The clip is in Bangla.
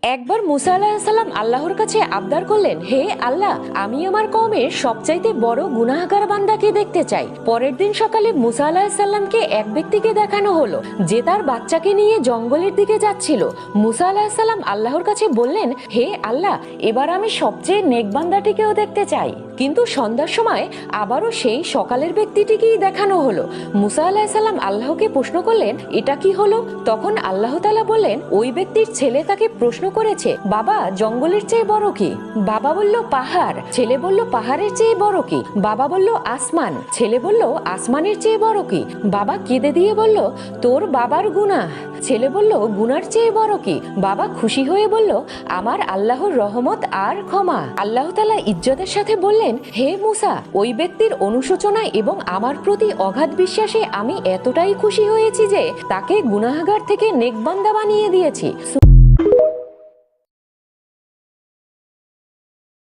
একবার মুসা আলাহিসাল্লাম আল্লাহর কাছে আবদার করলেন, হে আল্লাহ, আমি আমার কওমের সবচাইতে বড় গুনাহগার বান্দাকে দেখতে চাই। পরের দিন সকালে মুসা আলাহিসাল্লামকে এক ব্যক্তিকে দেখানো হলো যে তার বাচ্চাকে নিয়ে জঙ্গলের দিকে যাচ্ছিল। মুসা আলাহিসাল্লাম আল্লাহর কাছে বললেন, হে আল্লাহ, এবার আমি সবচেয়ে নেক বান্দাটিকেও দেখতে চাই। কিন্তু সন্ধ্যার সময় আবারও সেই সকালের ব্যক্তিটিকেই দেখানো হলো। মুসা আলাহিসাল্লাম আল্লাহকে প্রশ্ন করলেন, এটা কি হলো? তখন আল্লাহ তাআলা বললেন, ওই ব্যক্তির ছেলে তাকে প্রশ্ন করেছে, বাবা, জঙ্গলের চেয়ে বড় কি? বাবা বলল, পাহাড়। ছেলে বলল, পাহাড়ের চেয়ে বড় কি? বাবা বলল, আসমান। ছেলে বলল, আসমানের চেয়ে বড় কি? বাবা কেঁদে দিয়ে বলল, তোর বাবার গুনাহ। ছেলে বলল, গুনার চেয়ে বড় কি? বাবা খুশি হয়ে বলল, আমার আল্লাহর রহমত আর ক্ষমা। আল্লাহ তাআলা ইজ্জতের সাথে বললেন, হে মুসা, ওই ব্যক্তির অনুশোচনা এবং আমার প্রতি অগাধ বিশ্বাসে আমি এতটাই খুশি হয়েছি যে তাকে গুনাহগার থেকে নেক বান্দা বানিয়ে দিয়েছি।